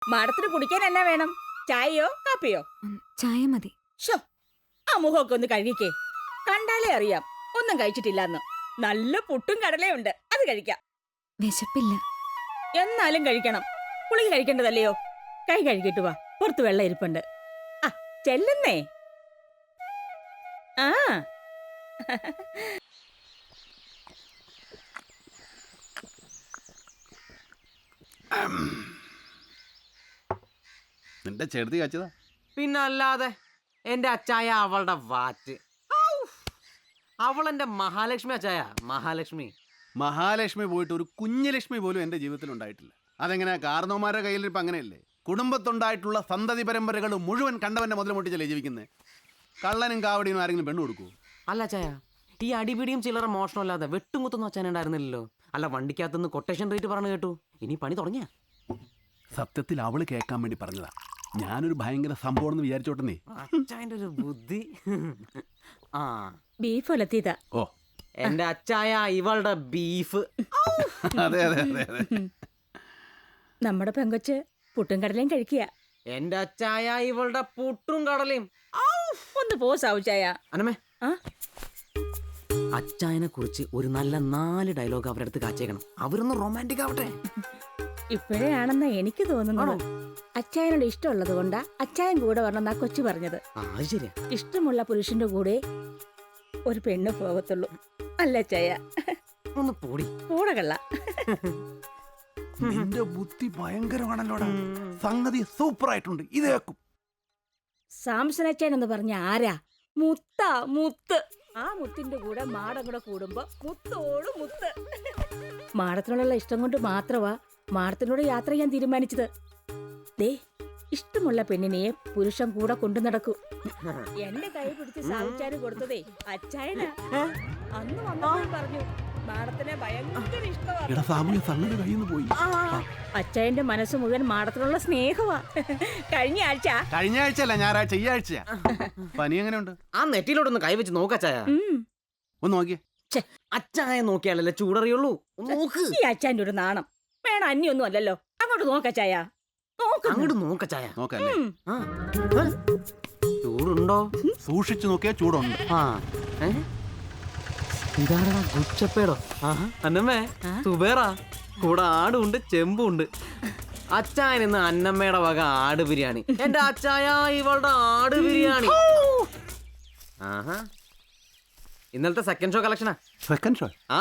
മാഡത്തിന് കുടിക്കാൻ എന്നാ വേണം? ചായയോ കാപ്പിയോ? ചായ മതി. ഷോ, ആ മുഖമൊക്കെ ഒന്ന് കഴുകിക്കേ. കണ്ടാലേ അറിയാം ഒന്നും കഴിച്ചിട്ടില്ലെന്ന്. നല്ല പുട്ടും കടലയും ഉണ്ട്, അത് കഴിക്കാം. വിശപ്പില്ല. എന്നാലും കഴിക്കണം. പുളി കഴിക്കേണ്ടതല്ലയോ? കൈ കഴുകിട്ട് വാ, പുറത്ത് വെള്ളം ഇരിപ്പുണ്ട്. ആ ചെല്ലുന്നേ. ആ നിന്റെ ചെറുതി കാച്ചതാ. പിന്നല്ലാതെ എന്റെ അച്ചായ അവളുടെ വാറ്റ്. അവളെന്റെ മഹാലക്ഷ്മി അച്ചായ, മഹാലക്ഷ്മി. മഹാലക്ഷ്മി പോയിട്ട് ഒരു കുഞ്ഞലക്ഷ്മി പോലും എൻ്റെ ജീവിതത്തിൽ ഉണ്ടായിട്ടില്ല. അതെങ്ങനെ? കാരണവന്മാരുടെ കയ്യിലിരിപ്പം അങ്ങനെയല്ലേ? കുടുംബത്തുണ്ടായിട്ടുള്ള സന്തതി പരമ്പരകൾ മുഴുവൻ കണ്ടവന്റെ മുതൽ മുട്ടിച്ചല്ലേ ജീവിക്കുന്നത്. കള്ളനും കാവടിയും ആരെങ്കിലും പെണ്ണു കൊടുക്കൂ? അല്ല അച്ചായ, ഈ അടിപിടിയും ചില്ലറ മോഷണമല്ലാതെ വെട്ടുമുത്തൊന്നും അച്ഛൻ ഉണ്ടായിരുന്നില്ലല്ലോ. അല്ല, വണ്ടിക്കകത്തുനിന്ന് കൊട്ടേഷൻ റേറ്റ് പറഞ്ഞു കേട്ടു. ഇനി പണി തുടങ്ങിയ സത്യത്തിൽ അവള് കേൾക്കാൻ വേണ്ടി പറഞ്ഞതാ. ഞാനൊരു ഭയങ്കര സംഭവം എന്ന് വിചാരിച്ചോട്ടെ. അച്ചായന്റെ ഒരു ബുദ്ധി. ആ ബീഫ് ഒലത്തിയതാ. ഓ, എന്റെ അച്ചായ ഇവളുടെ ബീഫ്. അതെ അതെ അതെ അതെ. നമ്മുടെ പെങ്കൊച്ച് പുട്ടും കടലയും കഴിക്കുക. എന്റെ അച്ചായ ഇവളുടെ പുട്ടും കടലയും. ഒന്ന് പോ സാവുച്ചായ. അനമേ, ആ അച്ചായനെ കുറിച്ച് ഒരു നല്ല 4 ഡയലോഗ് അവരുടെ അടുത്ത് കാച്ചേക്കണം. അവരൊന്ന് റൊമാൻറ്റിക് ആവട്ടെ. ഇപ്പോഴേ ആണെന്നാ എനിക്ക് തോന്നുന്നു. അച്ചായനോട് ഇഷ്ടമുള്ളത് കൊണ്ടാ അച്ചായൻ കൂടെ വരണമെന്നാ കൊച്ചു പറഞ്ഞത്. അത് ശരിയാ. ഇഷ്ടമുള്ള പുരുഷന്റെ കൂടെ ഒരു പെണ്ണ് പോകത്തുള്ളൂ. അല്ല അച്ചായ? ഒന്ന് പൊടി കൂടെ കള്ള. നിന്റെ ബുദ്ധി ഭയങ്കരമാണല്ലോടാ. സംഗതി സൂപ്പർ ആയിട്ടുണ്ട്. ഇതേക്കും സാംസൺ അച്ചായൻ എന്ന് പറഞ്ഞ ആരാ? മുത്താ, മുത്ത്. ആ മുത്തിന്റെ കൂടെ മാടം കൂടെ കൂടുമ്പോ മുത്തോട് മുത്ത്. മാടത്തിനോടുള്ള ഇഷ്ടം കൊണ്ട് മാത്രമാ മാടത്തിനോട് യാത്ര ചെയ്യാൻ തീരുമാനിച്ചത്. ദേ, ഇഷ്ടമുള്ള പെണ്ണിനെ പുരുഷൻ കൂടെ കൊണ്ടു നടക്കൂ. എന്റെ കൈ പിടിച്ച് സാവിച്ചാന് കൊടുത്തതേ അച്ചായനാ. അന്ന് വന്നപ്പോൾ പറഞ്ഞു മാടത്തിനെ ഭയങ്കര ഇഷ്ടമാണ്. സംഗതി കയ്യിൽ നിന്ന് പോയി. അച്ചായന്റെ മനസ്സ് മുഴുവൻ മാടത്തിനുള്ള സ്നേഹമാ. കഴിഞ്ഞ ആഴ്ചയല്ല, ഞായറാഴ്ച, ഈ ആഴ്ചയാ. പനി എങ്ങനെയുണ്ട്? ആ നെറ്റിലോട്ടൊന്ന് കൈവച്ച് നോക്കച്ചായ. ഒന്ന് നോക്കിയേ. അച്ചായ നോക്കിയാലല്ലേ ചൂടറിയുള്ളൂ. നോക്ക്. ഈ അച്ചായന്റെ ഒരു നാണം വേണം. അന്യൊന്നും അല്ലല്ലോ. അങ്ങോട്ട് നോക്കച്ചായ. അങ്ങോട്ട് നോക്കച്ചായ. നോക്കല്ലേ? ചൂടുണ്ടോ? സൂക്ഷിച്ചു നോക്കിയാ ചൂടുണ്ട്. ആ ഇതാടാ ഗുച്ചപ്പേടോ? അന്നമ്മേ, സുബേറാ. കൂടെ ആടുണ്ട്, ചെമ്പുണ്ട്. അച്ചായൻ ഇന്ന് അന്നമ്മയുടെ വക ആട് ബിരിയാണി. എന്റെ അച്ചായ ഇവളുടെ ആട് ബിരിയാണി. ആഹാ, ഇന്നലത്തെ സെക്കൻഡ് ഷോ കളക്ഷനാ. Second show? ആ,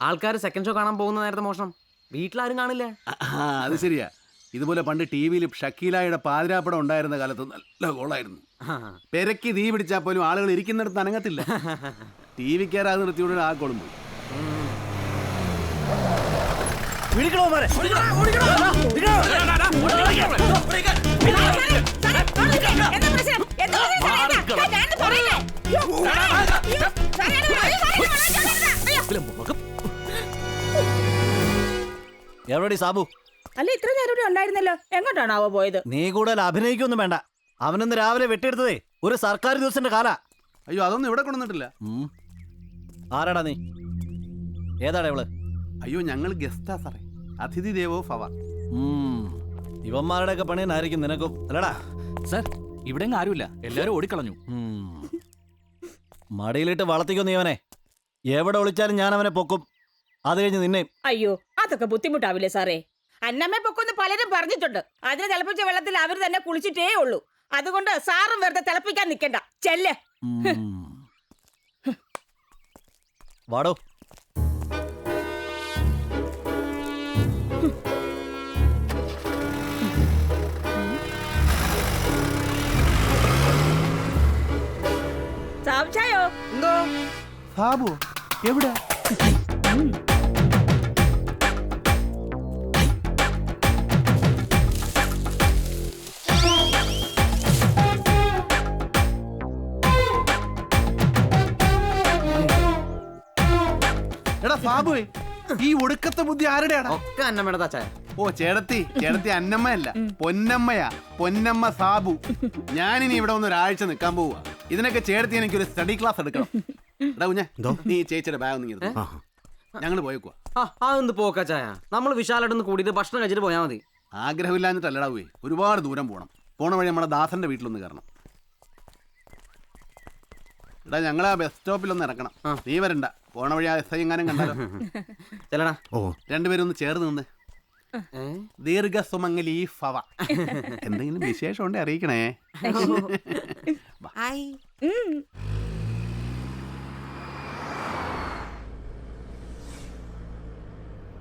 ആൾക്കാർ സെക്കൻഡ് ഷോ കാണാൻ പോകുന്ന നേരത്തെ മോഷണം. വീട്ടിലാരും കാണില്ല. അത് ശരിയാ. ഇതുപോലെ പണ്ട് ടി വിയിൽ ഷക്കീലായുടെ പാതിരാപ്പടം ഉണ്ടായിരുന്ന കാലത്ത് നല്ല ഗോളായിരുന്നു. പെരക്കി തീ പിടിച്ചാൽ പോലും ആളുകൾ ഇരിക്കുന്നിടത്ത് അനങ്ങത്തില്ല. ടി വിക്കാരാത് നിർത്തിയോടെ ആ ഗോളും പോയി. എവിടെ സാബു? അല്ല, ഇത്ര നേരം ഇവിടെ ഉണ്ടായിരുന്നല്ലോ. എങ്ങോട്ടാണാവോ പോയത്? നീ കൂടുതൽ അഭിനയിക്കൊന്നും വേണ്ട. അവനൊന്ന് രാവിലെ വെട്ടിയെടുത്തതേ ഒരു സർക്കാർ ദിവസത്തിന്റെ കാലാ. അയ്യോ, അതൊന്നും ഇവിടെ കൊണ്ടുവന്നിട്ടില്ല. ആരാടാ നീ? ഏതാടാ ഇവള്? അയ്യോ, ഞങ്ങൾ ഗസ്റ്റാ സാറേ. അതിഥി ദേവോ ഭവ. ഇവന്മാരുടെ ഒക്കെ പണിയെന്നായിരിക്കും നിനക്കും അല്ലടാ? സർ, ഇവിടെ ആരുമില്ല, എല്ലാരും ഓടിക്കളഞ്ഞു. മടിയിലിട്ട് വളർത്തിക്കോ നീ അവനെ. എവിടെ ഒളിച്ചാലും ഞാൻ അവനെ പൊക്കും. അത് കഴിഞ്ഞ് നിന്നെ. അയ്യോ, അതൊക്കെ ബുദ്ധിമുട്ടാവില്ലേ സാറേ? അന്നമ്മയെ പൊക്കൊന്ന് പലരും പറഞ്ഞിട്ടുണ്ട്. അതിന് തിളപ്പിച്ച വെള്ളത്തിൽ അവർ തന്നെ കുളിച്ചിട്ടേ ഉള്ളൂ. അതുകൊണ്ട് സാറും വെറുതെ തിളപ്പിക്കാൻ നിൽക്കണ്ട. ചെല്ല്. വാടോ. സാവിച്ചായോ? എന്തോ സാബു എവിടെ? എടാ സാബുവേ, ഈ ഒടുക്കത്തെ ബുദ്ധി ആരുടെയാണ്? ഒക്കെ അന്നമ്മയുടെ താച്ചായ. ഓ, ചേടത്തി അന്നമ്മയല്ല, പൊന്നമ്മയാ. പൊന്നമ്മ സാബു. ഞാനിനി ഇവിടെ ഒന്ന് ഒരാഴ്ച നിൽക്കാൻ പോവുക. ഇതിനൊക്കെ ചേടത്തി എനിക്കൊരു സ്റ്റഡി ക്ലാസ് എടുക്കണം. എടാ കുഞ്ഞെ, നീ ചേച്ചിയുടെ ബാഗ് ഒന്നും ഞങ്ങൾ പോയേക്കുവാ. അതൊന്ന് പോക്കച്ചായ. നമ്മൾ വിശാലായിട്ടൊന്ന് കൂടിയിട്ട് ഭക്ഷണം കഴിച്ചിട്ട് പോയാൽ മതി. ആഗ്രഹമില്ലാഞ്ഞിട്ടല്ലടാ പോയി, ഒരുപാട് ദൂരം പോകണം. പോണ വഴി നമ്മുടെ ദാസന്റെ വീട്ടിലൊന്ന് കയറണം. എടാ ഞങ്ങളാ ബസ് സ്റ്റോപ്പിലൊന്ന് ഇറക്കണം. നീ വരണ്ട, പോണ വഴി ആ എസ് ഐ എങ്ങാനും കണ്ടാലോ. ചെല്ലടാ. ഓ രണ്ടുപേരും ഒന്ന് ചേർന്ന് നിന്ന്. ദീർഘസുമംഗലി ഭവ. എന്തെങ്കിലും വിശേഷം ഉണ്ടെ അറിയിക്കണേ.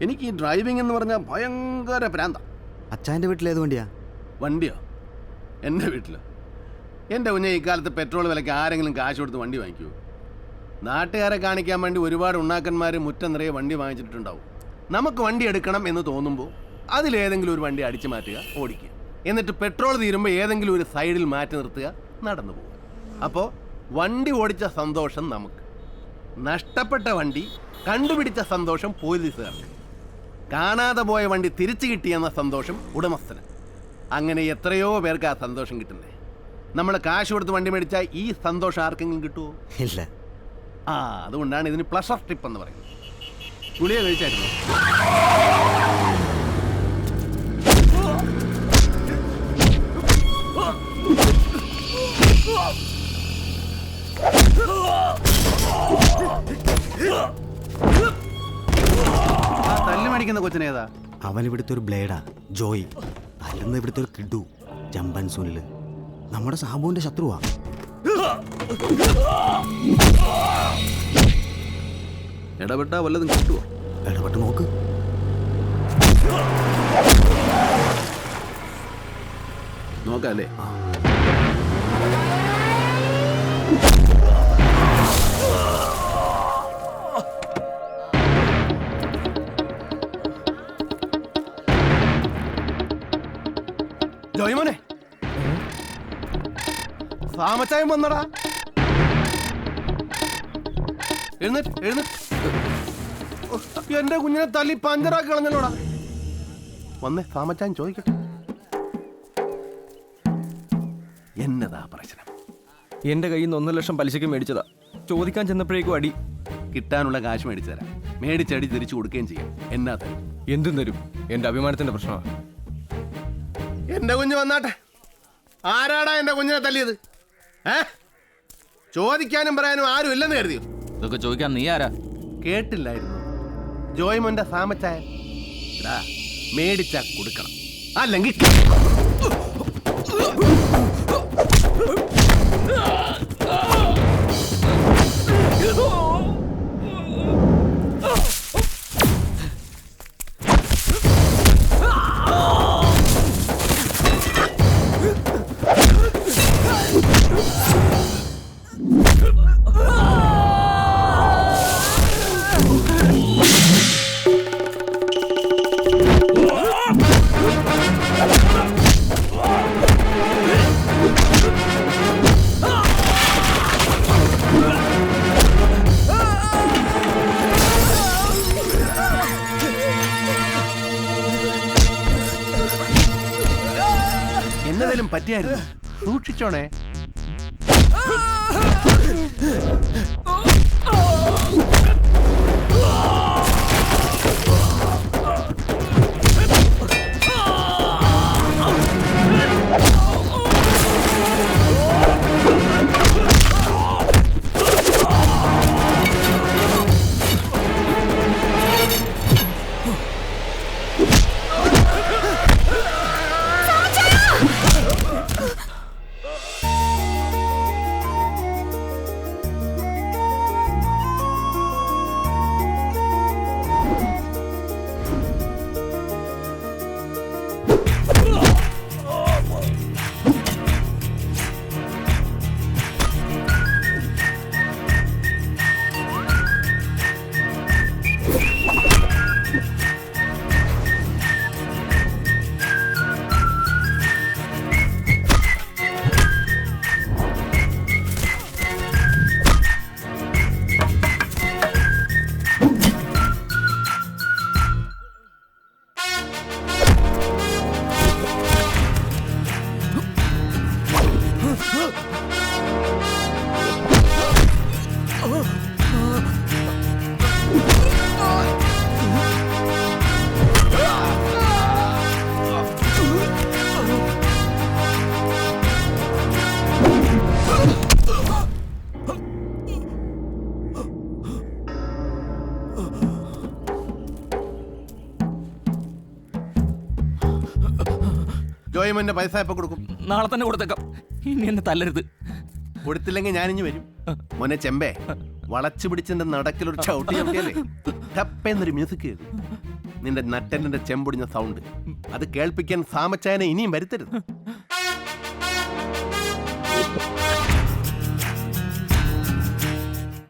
എനിക്ക് ഈ ഡ്രൈവിംഗ് എന്ന് പറഞ്ഞാൽ ഭയങ്കര പ്രാന്ത. അച്ചായൻ്റെ വീട്ടിലേത് വണ്ടിയാ? വണ്ടിയോ? എൻ്റെ വീട്ടിലോ? എൻ്റെ കുഞ്ഞെ ഇക്കാലത്ത് പെട്രോൾ വിലയ്ക്ക് ആരെങ്കിലും കാശ് കൊടുത്ത് വണ്ടി വാങ്ങിക്കുമോ? നാട്ടുകാരെ കാണിക്കാൻ വേണ്ടി ഒരുപാട് ഉണ്ണാക്കന്മാർ മുറ്റം നിറയെ വണ്ടി വാങ്ങിച്ചിട്ടുണ്ടാവും. നമുക്ക് വണ്ടി എടുക്കണം എന്ന് തോന്നുമ്പോൾ അതിലേതെങ്കിലും ഒരു വണ്ടി അടിച്ചു മാറ്റുക, ഓടിക്കുക. എന്നിട്ട് പെട്രോൾ തീരുമ്പോൾ ഏതെങ്കിലും ഒരു സൈഡിൽ മാറ്റി നിർത്തുക, നടന്നു പോകുക. അപ്പോൾ വണ്ടി ഓടിച്ച സന്തോഷം നമുക്ക്, നഷ്ടപ്പെട്ട വണ്ടി കണ്ടുപിടിച്ച സന്തോഷം പോലീസുകാർക്ക്, കാണാതെ പോയ വണ്ടി തിരിച്ചു കിട്ടിയെന്ന സന്തോഷം ഉടമസ്ഥന്. അങ്ങനെ എത്രയോ പേർക്ക് ആ സന്തോഷം കിട്ടുന്നേ. നമ്മൾ കാശ് കൊടുത്ത് വണ്ടി മേടിച്ചാൽ ഈ സന്തോഷം ആർക്കെങ്കിലും കിട്ടുമോ? ഇല്ല. അതുകൊണ്ടാണ് ഇതിന് പ്ലഷർ ട്രിപ്പ് എന്ന് പറയുന്നത്. ഗുളിക കഴിച്ചായിരുന്നു? തല്ലു മേടിക്കുന്ന കൊച്ചിനേതാ? അവൻ ഇവിടുത്തെ ഒരു ബ്ലേഡാ, ജോയ്. അല്ലെന്ന് ഇവിടുത്തെ ഒരു കിഡു, ജമ്പൻ സുനിൽ. നമ്മുടെ സാബുവിന്റെ ശത്രുവാ. ഇടപെട്ടാ വല്ലതും കിട്ടുമോ? ഇടപെട്ട് നോക്ക്. നോക്കാല്ലേ? ജോയ്മോനെ, സാമച്ചായം വന്നടാ. എഴുന്നേറ്റ് എഴുന്നേറ്റ്. എന്റെ കുഞ്ഞിനെ തല്ലി പഞ്ചറാക്കി കളഞ്ഞല്ലോടാ. വന്നേ, സാമച്ചായം ചോദിക്കട്ടെ. എന്നതാ പ്രശ്നം? എന്റെ കയ്യിൽ നിന്ന് 1 ലക്ഷം പലിശയ്ക്ക് മേടിച്ചതാ. ചോദിക്കാൻ ചെന്നപ്പോഴേക്കും അടി. കിട്ടാനുള്ള കാശ് മേടിച്ചു തരാം. മേടിച്ചടി തിരിച്ചു കൊടുക്കുകയും ചെയ്യാം. എന്നാ തരും? എന്തും തരും. എന്റെ അഭിമാനത്തിന്റെ പ്രശ്നമാണ്. എന്റെ കുഞ്ഞ് വന്നാട്ടെ. ആരാടാ എന്റെ കുഞ്ഞിനെ തല്ലിയത്? ചോദിക്കാനും പറയാനും ആരും ഇല്ലെന്ന് കരുതിയോ? ഇതൊക്കെ ചോദിക്കാൻ നീ ആരാ? കേട്ടില്ലായിരുന്നു? ജോയ്മോന്റെ സാമച്ചായ. മേടിച്ചാ കൊടുക്കണം, അല്ലെങ്കിൽ എന്നതിലും പറ്റിയായിരുന്നു. സൂക്ഷിച്ചോണേ. ജോയ്മന്റെ പൈസ എപ്പോ കൊടുക്കും? നാളെ തന്നെ കൊടുത്തേക്കാം. ഇനി എന്നെ തല്ലരുത്. കൊടുത്തില്ലെങ്കിൽ ഞാനിഞ്ഞു വരും. മോനെ ചെമ്പേ, വളച്ചു പിടിച്ചെന്റെ നടക്കിലൊരു ചവിട്ടി ചവിട്ടിയല്ലേ ടപ്പേന്നൊരു മ്യൂസിക് കേൾക്കും. നിന്റെ നട്ടന്റെ ചെമ്പൊടിഞ്ഞ സൗണ്ട് അത് കേൾപ്പിക്കാൻ സാമച്ചായനെ ഇനിയും വരുത്തരുത്.